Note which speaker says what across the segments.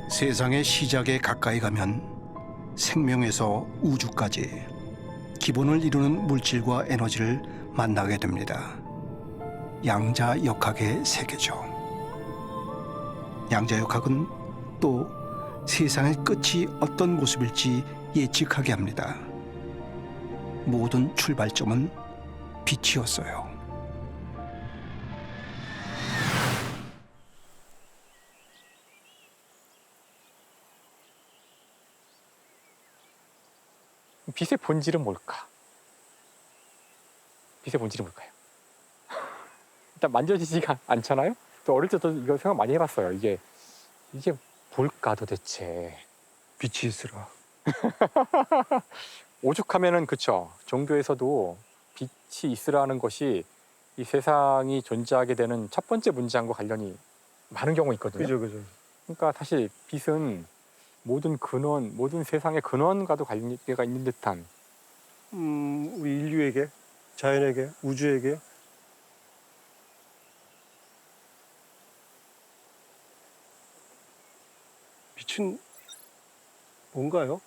Speaker 1: 세상의 시작에 가까이 가면 생명에서 우주까지 기본을 이루는 물질과 에너지를 만나게 됩니다. 양자역학의 세계죠. 양자역학은 또 세상의 끝이 어떤 모습일지 예측하게 합니다. 모든 출발점은 빛이었어요.
Speaker 2: 빛의 본질은 뭘까? 빛의 본질이 뭘까요? 일단 만져지지가 않잖아요? 또 어릴 때도 이거 생각 많이 해봤어요. 이게 뭘까 도대체?
Speaker 3: 빛이 있으라.
Speaker 2: 오죽하면은 그쵸. 종교에서도 빛이 있으라는 것이 이 세상이 존재하게 되는 첫 번째 문장과 관련이 많은 경우가 있거든요.
Speaker 3: 그죠.
Speaker 2: 그러니까 사실 빛은 모든 근원, 모든 세상의 근원과도 관계가 있는 듯한
Speaker 3: 우리 인류에게, 자연에게, 우주에게 빛은 뭔가요?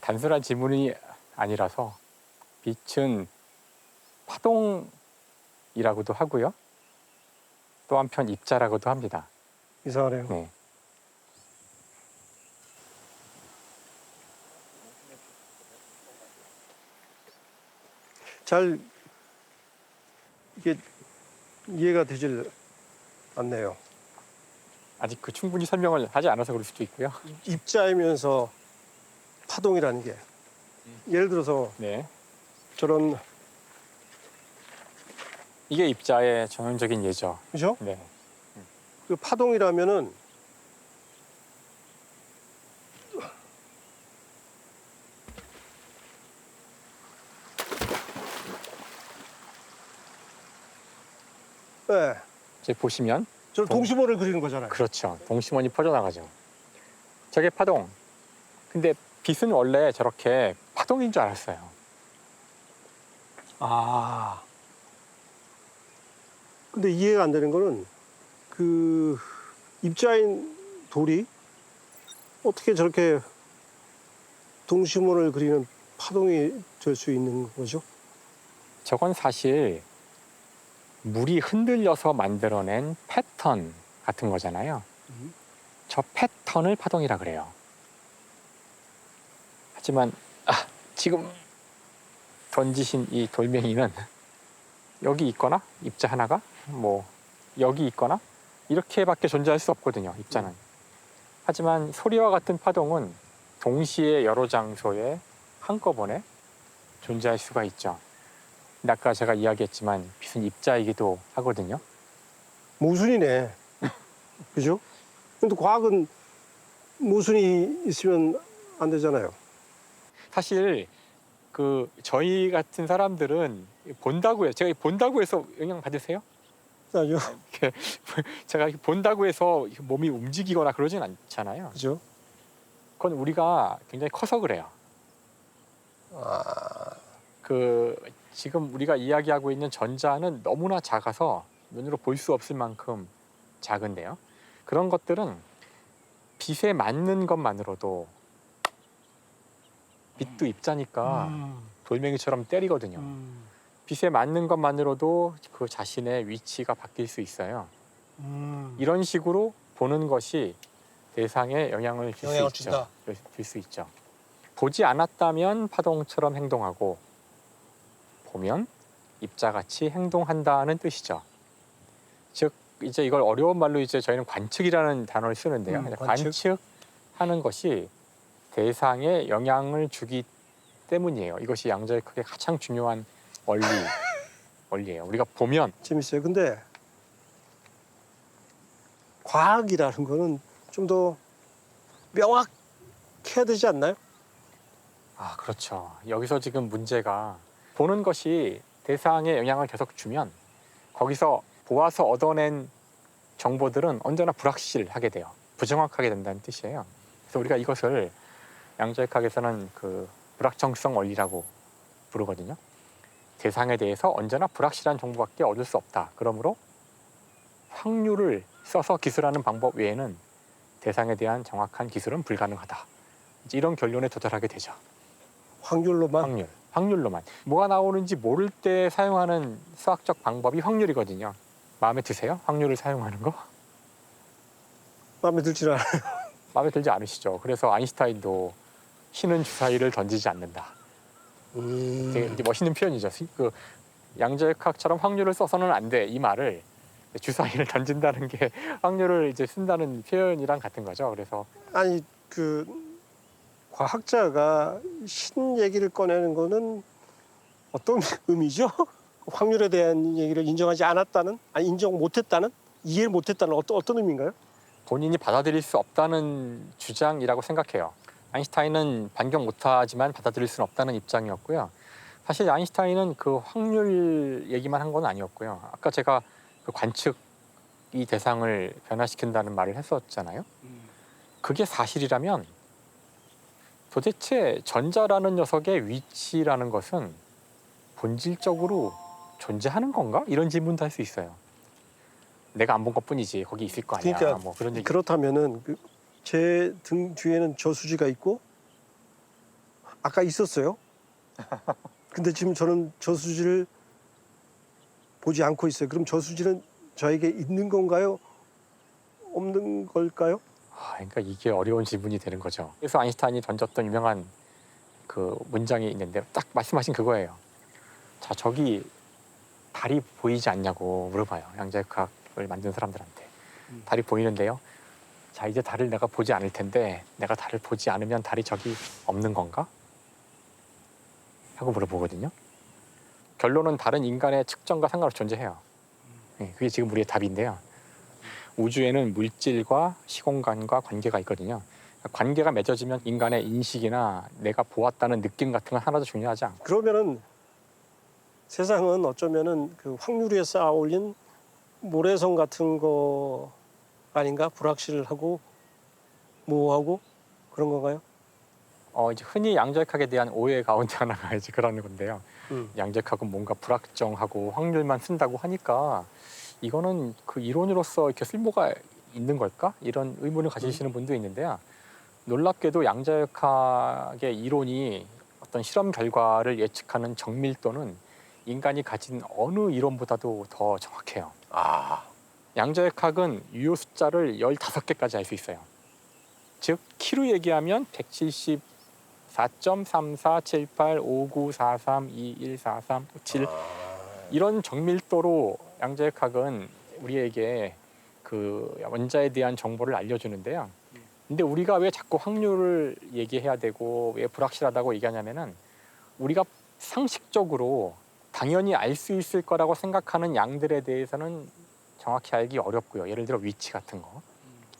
Speaker 2: 단순한 질문이 아니라서 빛은 파동이라고도 하고요. 또 한편 입자라고도 합니다.
Speaker 3: 이상하네요.
Speaker 2: 네.
Speaker 3: 잘 이게 이해가 되질 않네요.
Speaker 2: 아직 충분히 설명을 하지 않아서 그럴 수도 있고요.
Speaker 3: 입자이면서 파동이라는 게 예를 들어서
Speaker 2: 네.
Speaker 3: 저런
Speaker 2: 이게 입자의 전형적인 예죠.
Speaker 3: 그죠?
Speaker 2: 네.
Speaker 3: 그 파동이라면은 네,
Speaker 2: 이제 보시면
Speaker 3: 저 동심원을 그리는 거잖아요.
Speaker 2: 그렇죠. 동심원이 퍼져나가죠. 저게 파동. 근데 빛은 원래 저렇게 파동인 줄 알았어요.
Speaker 3: 아. 근데 이해가 안 되는 거는 그 입자인 돌이 어떻게 저렇게 동심원을 그리는 파동이 될 수 있는 거죠?
Speaker 2: 저건 사실 물이 흔들려서 만들어낸 패턴 같은 거잖아요. 저 패턴을 파동이라 그래요. 하지만 지금 던지신 이 돌멩이는 여기 있거나 입자 하나가 뭐 여기 있거나 이렇게밖에 존재할 수 없거든요. 입자는. 하지만 소리와 같은 파동은 동시에 여러 장소에 한꺼번에 존재할 수가 있죠. 근데 아까 제가 이야기했지만 빛은 입자이기도 하거든요.
Speaker 3: 모순이네. 그죠? 근데 과학은 모순이 있으면 안 되잖아요.
Speaker 2: 사실 저희 같은 사람들은 본다고 해요. 제가 본다고 해서 영향 받으세요?
Speaker 3: 아니요.
Speaker 2: 제가 본다고 해서 몸이 움직이거나 그러진 않잖아요.
Speaker 3: 그죠?
Speaker 2: 그건 우리가 굉장히 커서 그래요. 지금 우리가 이야기하고 있는 전자는 너무나 작아서 눈으로 볼 수 없을 만큼 작은데요. 그런 것들은 빛에 맞는 것만으로도 빛도 입자니까 돌멩이처럼 때리거든요. 빛에 맞는 것만으로도 그 자신의 위치가 바뀔 수 있어요. 이런 식으로 보는 것이 대상에 영향을 줄 수 있죠. 보지 않았다면 파동처럼 행동하고 보면 입자같이 행동한다는 뜻이죠. 즉 이제 이걸 어려운 말로 이제 저희는 관측이라는 단어를 쓰는데요. 관측하는 것이 대상에 영향을 주기 때문이에요. 이것이 양자역학의 가장 중요한 원리예요. 우리가 보면
Speaker 3: 재밌어요. 근데 과학이라는 거는 좀 더 명확해야 되지 않나요?
Speaker 2: 그렇죠. 여기서 지금 문제가 보는 것이 대상에 영향을 계속 주면 거기서 보아서 얻어낸 정보들은 언제나 불확실하게 돼요. 부정확하게 된다는 뜻이에요. 그래서 우리가 이것을 양자역학에서는 불확정성 원리라고 부르거든요. 대상에 대해서 언제나 불확실한 정보밖에 얻을 수 없다. 그러므로 확률을 써서 기술하는 방법 외에는 대상에 대한 정확한 기술은 불가능하다. 이제 이런 결론에 도달하게 되죠.
Speaker 3: 확률로만.
Speaker 2: 확률로만. 뭐가 나오는지 모를 때 사용하는 수학적 방법이 확률이거든요. 마음에 드세요? 확률을 사용하는 거?
Speaker 3: 마음에 들지 않아요.
Speaker 2: 마음에 들지 않으시죠. 그래서 아인슈타인도 신은 주사위를 던지지 않는다. 되게 이제 멋있는 표현이죠. 그 양자역학처럼 확률을 써서는 안 돼. 이 말을 주사위를 던진다는 게 확률을 이제 쓴다는 표현이랑 같은 거죠. 그래서
Speaker 3: 아니 그 과학자가 신 얘기를 꺼내는 거는 어떤 의미죠? 확률에 대한 얘기를 인정하지 않았다는, 아니 인정 못했다는, 이해를 못했다는 어떤 의미인가요?
Speaker 2: 본인이 받아들일 수 없다는 주장이라고 생각해요. 아인슈타인은 반경 못하지만 받아들일 수는 없다는 입장이었고요. 사실 아인슈타인은 그 확률 얘기만 한 건 아니었고요. 아까 제가 그 관측이 대상을 변화시킨다는 말을 했었잖아요. 그게 사실이라면 도대체 전자라는 녀석의 위치라는 것은 본질적으로 존재하는 건가? 이런 질문도 할 수 있어요. 내가 안 본 것뿐이지 거기 있을 거 아니야.
Speaker 3: 그러니까
Speaker 2: 뭐 그런 얘기.
Speaker 3: 그렇다면은 제 등 뒤에는 저수지가 있고 아까 있었어요. 근데 지금 저는 저수지를 보지 않고 있어요. 그럼 저수지는 저에게 있는 건가요? 없는 걸까요?
Speaker 2: 그러니까 이게 어려운 질문이 되는 거죠. 그래서 아인슈타인이 던졌던 유명한 그 문장이 있는데 딱 말씀하신 그거예요. 자, 저기 달이 보이지 않냐고 물어봐요. 양자역학을 만든 사람들한테. 달이 보이는데요. 자, 이제 달을 내가 보지 않을 텐데 내가 달을 보지 않으면 달이 저기 없는 건가? 하고 물어보거든요. 결론은 달은 인간의 측정과 상관없이 존재해요. 그게 지금 우리의 답인데요. 우주에는 물질과 시공간과 관계가 있거든요. 관계가 맺어지면 인간의 인식이나 내가 보았다는 느낌 같은 건 하나도 중요하지 않고.
Speaker 3: 그러면은 세상은 어쩌면은 그 확률 위에 쌓아 올린 모래성 같은 거 아닌가? 불확실하고 모호하고 그런 건가요?
Speaker 2: 이제 흔히 양자역학에 대한 오해 가운데 하나가 이제 그런 건데요. 양자역학은 뭔가 불확정하고 확률만 쓴다고 하니까 이거는 그 이론으로서 이렇게 쓸모가 있는 걸까? 이런 의문을 가지시는 분도 있는데요. 놀랍게도 양자역학의 이론이 어떤 실험 결과를 예측하는 정밀도는 인간이 가진 어느 이론보다도 더 정확해요. 양자역학은 유효 숫자를 15개까지 알 수 있어요. 즉 키로 얘기하면 174.34785943214357 이런 정밀도로 양자역학은 우리에게 그 원자에 대한 정보를 알려주는데요. 근데 우리가 왜 자꾸 확률을 얘기해야 되고 왜 불확실하다고 얘기하냐면은 우리가 상식적으로 당연히 알 수 있을 거라고 생각하는 양들에 대해서는 정확히 알기 어렵고요. 예를 들어 위치 같은 거.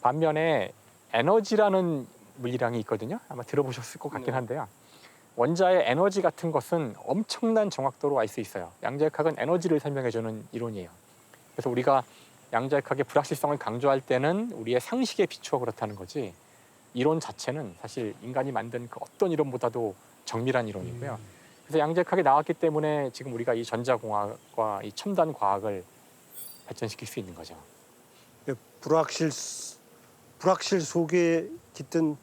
Speaker 2: 반면에 에너지라는 물리량이 있거든요. 아마 들어보셨을 것 같긴 한데요. 원자의 에너지 같은 것은 엄청난 정확도로 알 수 있어요. 양자역학은 에너지를 설명해주는 이론이에요. 그래서 우리가 양자역학의 불확실성을 강조할 때는 우리의 상식에 비추어 그렇다는 거지 이론 자체는 사실 인간이 만든 그 어떤 이론보다도 정밀한 이론이고요. 그래서 양자역학이 나왔기 때문에 지금 우리가 이 전자공학과 이 첨단 과학을 발전시킬 수 있는 거죠.
Speaker 3: 불확실 속에 깃든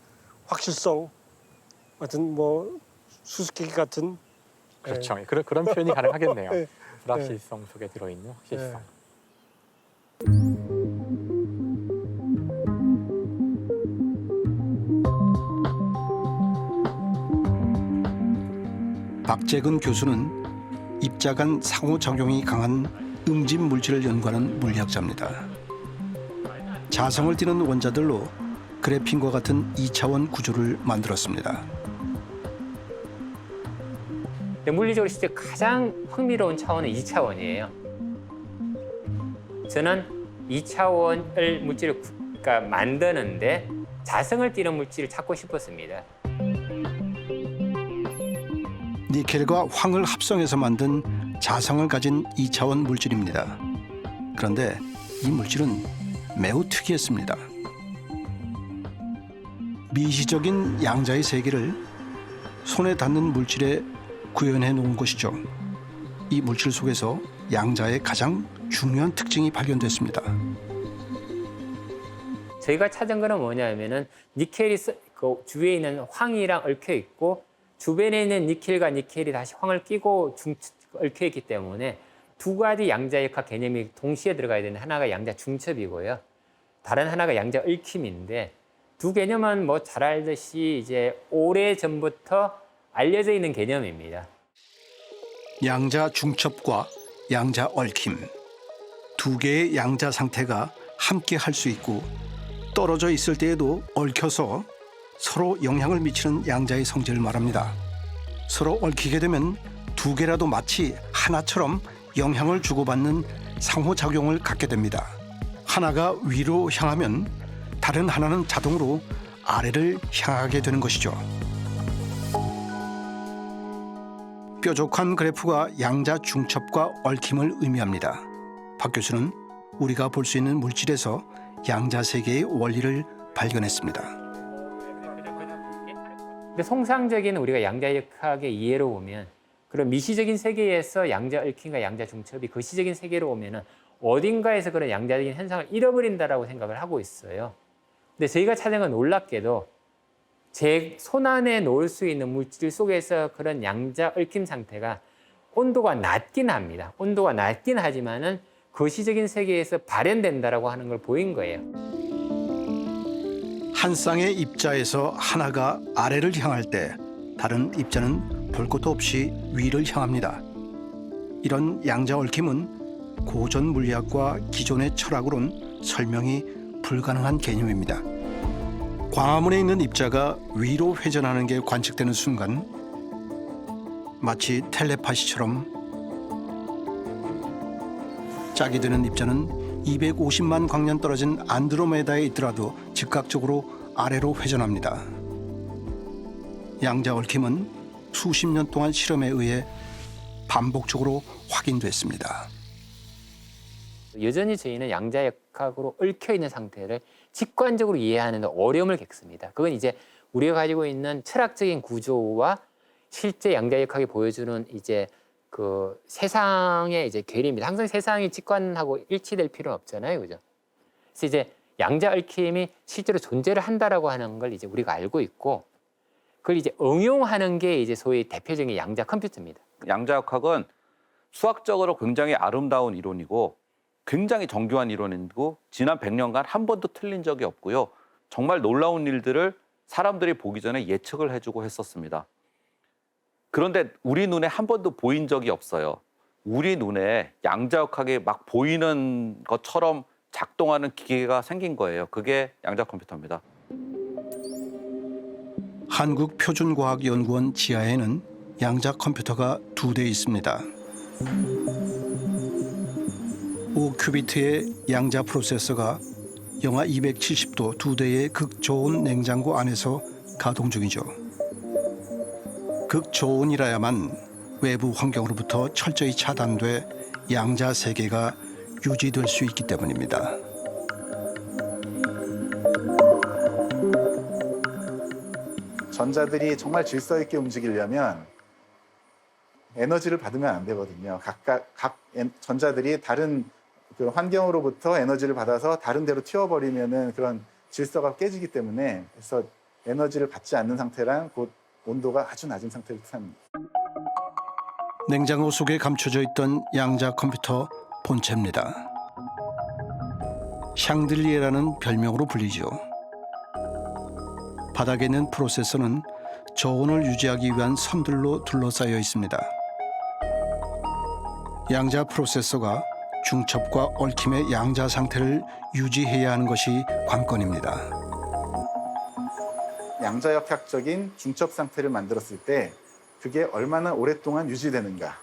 Speaker 3: 확실성 같은 뭐 수수께끼 같은
Speaker 2: 그렇죠. 그런 표현이 가능하겠네요.
Speaker 3: 네.
Speaker 2: 불확실성 속에 들어있는 확실성.
Speaker 3: 네.
Speaker 1: 박재근 교수는 입자 간 상호작용이 강한 응집 물질을 연구하는 물리학자입니다. 자성을 띠는 원자들로 그래핀과 같은 2차원 구조를 만들었습니다.
Speaker 4: 물리적으로 실제 가장 흥미로운 차원은 2차원이에요. 저는 2차원을 물질을 그러니까 만드는데 자성을 띠는 물질을 찾고 싶었습니다.
Speaker 1: 니켈과 황을 합성해서 만든 자성을 가진 2차원 물질입니다. 그런데 이 물질은 매우 특이했습니다. 미시적인 양자의 세계를 손에 닿는 물질에 구현해 놓은 것이죠. 이 물질 속에서 양자의 가장 중요한 특징이 발견됐습니다.
Speaker 4: 저희가 찾은 거는 뭐냐면은 니켈이 그 주위에 있는 황이랑 얽혀 있고 주변에 있는 니켈과 니켈이 다시 황을 끼고 얽혀 있기 때문에 두 가지 양자역학 개념이 동시에 들어가야 되는 하나가 양자 중첩이고요. 다른 하나가 양자 얽힘인데 두 개념은 뭐 잘 알듯이 이제 오래 전부터 알려져 있는 개념입니다.
Speaker 1: 양자 중첩과 양자 얽힘. 두 개의 양자 상태가 함께 할 수 있고 떨어져 있을 때에도 얽혀서 서로 영향을 미치는 양자의 성질을 말합니다. 서로 얽히게 되면 두 개라도 마치 하나처럼 영향을 주고받는 상호작용을 갖게 됩니다. 하나가 위로 향하면 다른 하나는 자동으로 아래를 향하게 되는 것이죠. 뾰족한 그래프가 양자 중첩과 얽힘을 의미합니다. 박 교수는 우리가 볼 수 있는 물질에서 양자 세계의 원리를 발견했습니다.
Speaker 4: 근데 통상적인 우리가 양자역학의 이해로 보면 그런 미시적인 세계에서 양자 얽힘과 양자 중첩이 거시적인 세계로 오면은 어딘가에서 그런 양자적인 현상을 잃어버린다라고 생각을 하고 있어요. 근데 저희가 찾은 건 놀랍게도 제 손안에 놓을 수 있는 물질 속에서 그런 양자 얽힘 상태가 온도가 낮긴 합니다. 온도가 낮긴 하지만은 거시적인 세계에서 발현된다라고 하는 걸 보인 거예요.
Speaker 1: 한 쌍의 입자에서 하나가 아래를 향할 때 다른 입자는 볼 것도 없이 위를 향합니다. 이런 양자 얽힘은 고전 물리학과 기존의 철학으론 설명이 불가능한 개념입니다. 광화문에 있는 입자가 위로 회전하는 게 관측되는 순간 마치 텔레파시처럼 짝이 되는 입자는 250만 광년 떨어진 안드로메다에 있더라도 즉각적으로 아래로 회전합니다. 양자 얽힘은 수십 년 동안 실험에 의해 반복적으로 확인됐습니다.
Speaker 4: 여전히 저희는 양자역학으로 얽혀 있는 상태를 직관적으로 이해하는 데 어려움을 겪습니다. 그건 이제 우리가 가지고 있는 철학적인 구조와 실제 양자역학이 보여주는 이제 그 세상의 이제 괴리입니다. 항상 세상이 직관하고 일치될 필요는 없잖아요, 그죠? 그래서 이제 양자 얽힘이 실제로 존재를 한다라고 하는 걸 이제 우리가 알고 있고, 그걸 이제 응용하는 게 이제 소위 대표적인 양자 컴퓨터입니다.
Speaker 5: 양자역학은 수학적으로 굉장히 아름다운 이론이고 굉장히 정교한 이론이고 지난 100년간 한 번도 틀린 적이 없고요. 정말 놀라운 일들을 사람들이 보기 전에 예측을 해주고 했었습니다. 그런데 우리 눈에 한 번도 보인 적이 없어요. 우리 눈에 양자역학이 막 보이는 것처럼 작동하는 기계가 생긴 거예요. 그게 양자 컴퓨터입니다.
Speaker 1: 한국표준과학연구원 지하에는 양자 컴퓨터가 2대 있습니다. 5큐비트의 양자 프로세서가 영하 270도 2대의 극저온 냉장고 안에서 가동 중이죠. 극저온이라야만 외부 환경으로부터 철저히 차단돼 양자 세계가 유지될 수 있기 때문입니다.
Speaker 6: 전자들이 정말 질서 있게 움직이려면 에너지를 받으면 안 되거든요. 각 전자들이 다른 그 환경으로부터 에너지를 받아서 다른 데로 튀어버리면은 그런 질서가 깨지기 때문에 그래서 에너지를 받지 않는 상태란 곧 온도가 아주 낮은 상태를 뜻합니다.
Speaker 1: 냉장고 속에 감춰져 있던 양자 컴퓨터 본체입니다. 샹들리에라는 별명으로 불리죠. 바닥에 있는 프로세서는 저온을 유지하기 위한 선들로 둘러싸여 있습니다. 양자 프로세서가 중첩과 얽힘의 양자 상태를 유지해야 하는 것이 관건입니다.
Speaker 6: 양자역학적인 중첩 상태를 만들었을 때 그게 얼마나 오랫동안 유지되는가,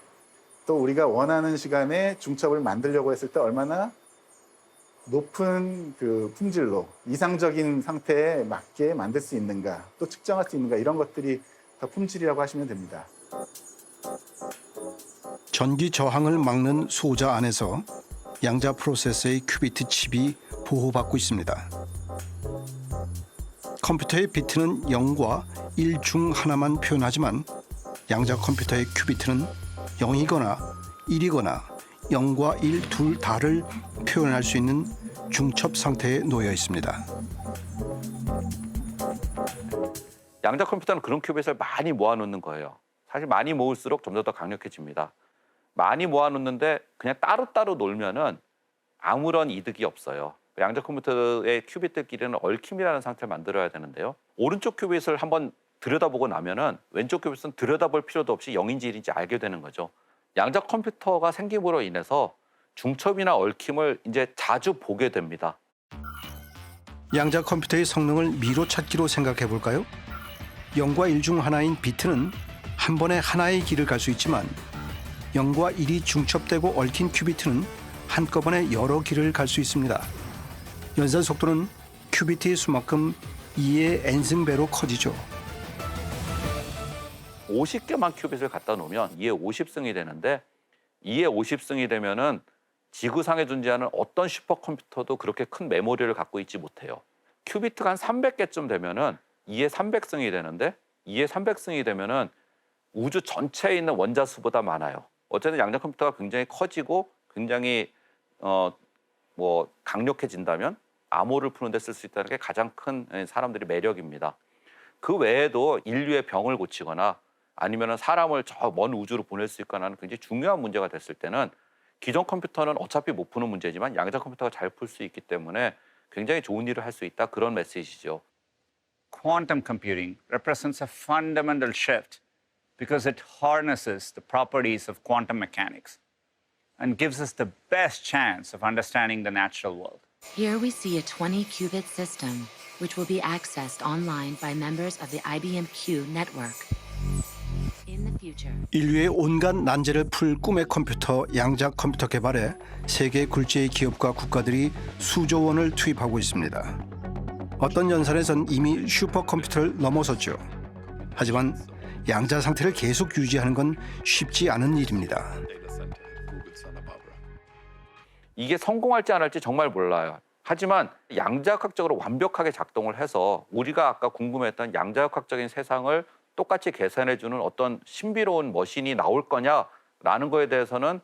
Speaker 6: 또 우리가 원하는 시간에 중첩을 만들려고 했을 때 얼마나 높은 그 품질로 이상적인 상태에 맞게 만들 수 있는가, 또 측정할 수 있는가, 이런 것들이 다 품질이라고 하시면 됩니다.
Speaker 1: 전기 저항을 막는 소자 안에서 양자 프로세서의 큐비트 칩이 보호받고 있습니다. 컴퓨터의 비트는 0과 1 중 하나만 표현하지만 양자 컴퓨터의 큐비트는 0이거나 1이거나 0과 1 둘 다를 표현할 수 있는 중첩 상태에 놓여 있습니다.
Speaker 5: 양자 컴퓨터는 그런 큐빗을 많이 모아놓는 거예요. 사실 많이 모을수록 점점 더 강력해집니다. 많이 모아놓는데 그냥 따로따로 놀면은 아무런 이득이 없어요. 양자 컴퓨터의 큐빗들끼리는 얽힘이라는 상태를 만들어야 되는데요. 오른쪽 큐빗을 한번 들여다보고 나면은 왼쪽 큐빗은 들여다볼 필요도 없이 0인지 1인지 알게 되는 거죠. 양자 컴퓨터가 생김으로 인해서 중첩이나 얽힘을 이제 자주 보게 됩니다.
Speaker 1: 양자 컴퓨터의 성능을 미로 찾기로 생각해 볼까요? 0과 1 중 하나인 비트는 한 번에 하나의 길을 갈 수 있지만 0과 1이 중첩되고 얽힌 큐비트는 한꺼번에 여러 길을 갈 수 있습니다. 연산 속도는 큐비트의 수만큼 2의 n승배로 커지죠.
Speaker 5: 50개만 큐빗을 갖다 놓으면 2의 50승이 되는데 2의 50승이 되면은 지구상에 존재하는 어떤 슈퍼컴퓨터도 그렇게 큰 메모리를 갖고 있지 못해요. 큐비트가 한 300개쯤 되면은 2의 300승이 되는데 2의 300승이 되면은 우주 전체에 있는 원자 수보다 많아요. 어쨌든 양자 컴퓨터가 굉장히 커지고 굉장히 강력해진다면 암호를 푸는 데 쓸 수 있다는 게 가장 큰 사람들의 매력입니다. 그 외에도 인류의 병을 고치거나 아니면 사람을 저 먼 우주로 보낼 수 있거나 하는 굉장히 중요한 문제가 됐을 때는 기존 컴퓨터는 어차피 못 푸는 문제지만 양자 컴퓨터가 잘 풀 수 있기 때문에 굉장히 좋은 일을 할 수 있다, 그런 메시지죠.
Speaker 7: Quantum computing represents a fundamental shift because it harnesses the properties of quantum mechanics and gives us the best chance of understanding the natural world.
Speaker 8: Here we see a 20-qubit system, which will be accessed online by members of the IBM Q network. In the future,
Speaker 1: 인류의 온갖 난제를 풀 꿈의 컴퓨터 양자 컴퓨터 개발에 세계 굴지의 기업과 국가들이 수조 원을 투입하고 있습니다. 어떤 연산에선 이미 슈퍼컴퓨터를 넘어섰죠. 하지만 양자 상태를 계속 유지하는 건 쉽지 않은 일입니다.
Speaker 5: 이게 성공할지 안 할지 정말 몰라요. 하지만 양자역학적으로 완벽하게 작동을 해서 우리가 아까 궁금했던 양자역학적인 세상을 똑같이 계산해주는 어떤 신비로운 머신이 나올 거냐라는 거에 대해서는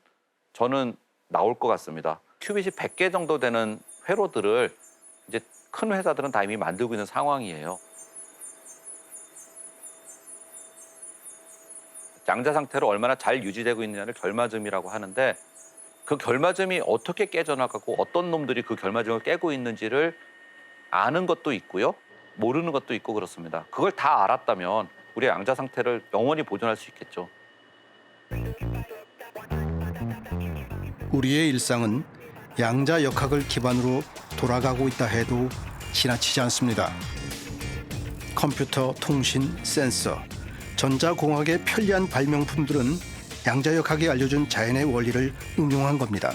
Speaker 5: 저는 나올 것 같습니다. 큐빗이 100개 정도 되는 회로들을 이제 큰 회사들은 다 이미 만들고 있는 상황이에요. 양자 상태로 얼마나 잘 유지되고 있느냐를 결마점이라고 하는데 그 결마점이 어떻게 깨져나가고 어떤 놈들이 그 결마점을 깨고 있는지를 아는 것도 있고요. 모르는 것도 있고 그렇습니다. 그걸 다 알았다면 우리의 양자 상태를 영원히 보존할 수 있겠죠.
Speaker 1: 우리의 일상은 양자 역학을 기반으로 돌아가고 있다 해도 지나치지 않습니다. 컴퓨터, 통신, 센서, 전자공학의 편리한 발명품들은 양자역학이 알려준 자연의 원리를 응용한 겁니다.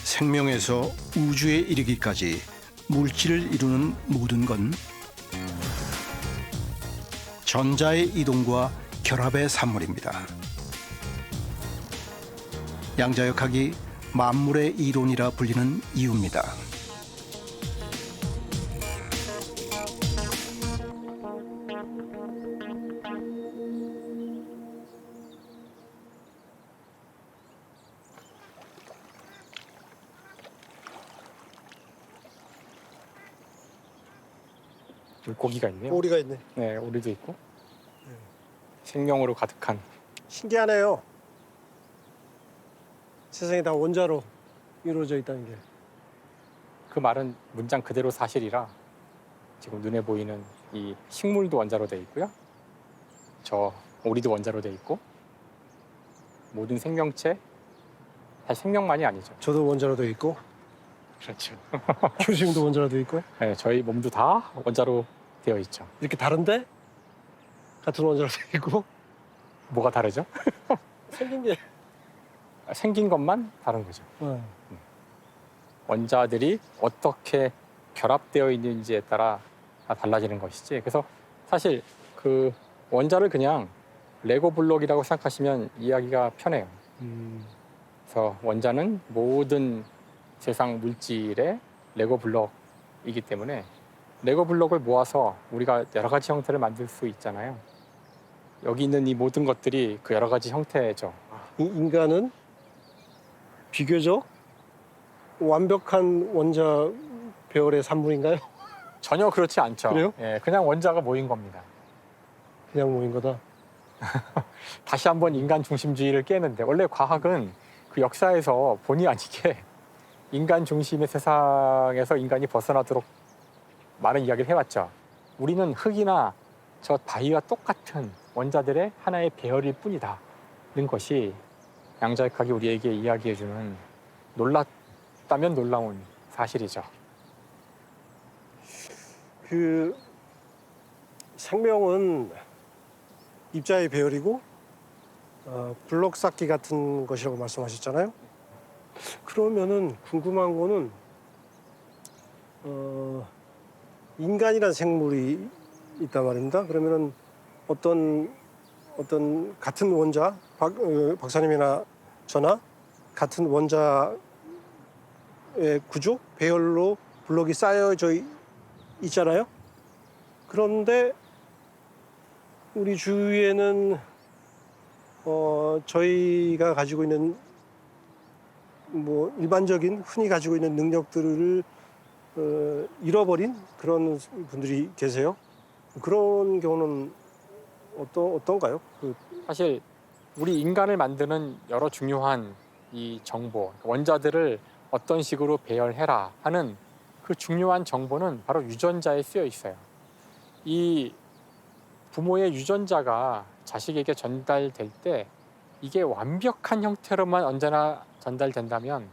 Speaker 1: 생명에서 우주에 이르기까지 물질을 이루는 모든 건 전자의 이동과 결합의 산물입니다. 양자역학이 만물의 이론이라 불리는 이유입니다.
Speaker 2: 물고기가 있네요.
Speaker 3: 오리가 있네.
Speaker 2: 네, 오리도 있고 생명으로 가득한.
Speaker 3: 신기하네요. 세상이 다 원자로 이루어져 있다는 게.
Speaker 2: 그 말은 문장 그대로 사실이라 지금 눈에 보이는 이 식물도 원자로 돼 있고요. 저 오리도 원자로 돼 있고 모든 생명체, 사실 생명만이 아니죠.
Speaker 3: 저도 원자로 돼 있고
Speaker 2: 그렇죠.
Speaker 3: 교수님도 원자로 돼 있고
Speaker 2: 네, 저희 몸도 다 원자로 되어 있죠.
Speaker 3: 이렇게 다른데 같은 원자로 돼 있고
Speaker 2: 뭐가 다르죠?
Speaker 3: 생긴 게.
Speaker 2: 생긴 것만 다른 거죠. 원자들이 어떻게 결합되어 있는지에 따라 달라지는 것이지. 그래서 사실 그 원자를 그냥 레고 블록이라고 생각하시면 이해하기가 편해요. 그래서 원자는 모든 세상 물질의 레고 블록이기 때문에 레고 블록을 모아서 우리가 여러 가지 형태를 만들 수 있잖아요. 여기 있는 이 모든 것들이 그 여러 가지 형태죠.
Speaker 3: 인간은 비교적 완벽한 원자 배열의 산물인가요?
Speaker 2: 전혀 그렇지 않죠.
Speaker 3: 그래요?
Speaker 2: 예, 그냥 원자가 모인 겁니다.
Speaker 3: 그냥 모인 거다.
Speaker 2: 다시 한번 인간 중심주의를 깨는데 원래 과학은 그 역사에서 본의 아니게 인간 중심의 세상에서 인간이 벗어나도록 많은 이야기를 해왔죠. 우리는 흙이나 저 바위와 똑같은 원자들의 하나의 배열일 뿐이다는 것이 양자역학이 우리에게 이야기해주는 놀랍다면 놀라운 사실이죠.
Speaker 3: 그 생명은 입자의 배열이고 블록 쌓기 같은 것이라고 말씀하셨잖아요. 그러면은 궁금한 거는 인간이란 생물이 있단 말입니다. 그러면은 어떤 같은 원자 박사님이나 저나 같은 원자의 구조 배열로 블록이 쌓여져 있잖아요. 그런데 우리 주위에는 저희가 가지고 있는 뭐 일반적인 흔히 가지고 있는 능력들을 잃어버린 그런 분들이 계세요. 그런 경우는 어떤가요?
Speaker 2: 사실 우리 인간을 만드는 여러 중요한 이 정보, 원자들을 어떤 식으로 배열해라 하는 그 중요한 정보는 바로 유전자에 쓰여 있어요. 이 부모의 유전자가 자식에게 전달될 때 이게 완벽한 형태로만 언제나 전달된다면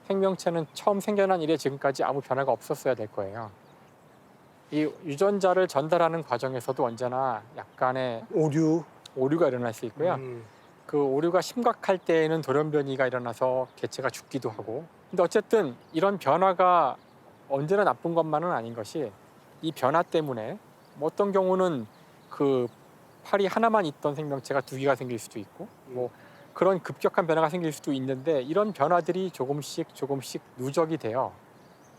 Speaker 2: 생명체는 처음 생겨난 이래 지금까지 아무 변화가 없었어야 될 거예요. 이 유전자를 전달하는 과정에서도 언제나 약간의 오류가 일어날 수 있고요. 그 오류가 심각할 때에는 돌연변이가 일어나서 개체가 죽기도 하고. 근데 어쨌든 이런 변화가 언제나 나쁜 것만은 아닌 것이 이 변화 때문에 뭐 어떤 경우는 그 팔이 하나만 있던 생명체가 두 개가 생길 수도 있고 뭐 그런 급격한 변화가 생길 수도 있는데 이런 변화들이 조금씩 누적이 돼요.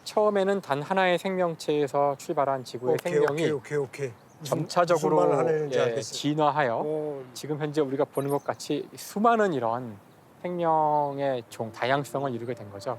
Speaker 2: 처음에는 단 하나의 생명체에서 출발한 지구의 생명이
Speaker 3: 오케이.
Speaker 2: 점차적으로
Speaker 3: 무슨 말을 하는지 알겠어요.
Speaker 2: 진화하여 지금 현재 우리가 보는 것 같이 수많은 이런 생명의 다양성을 이루게 된 거죠.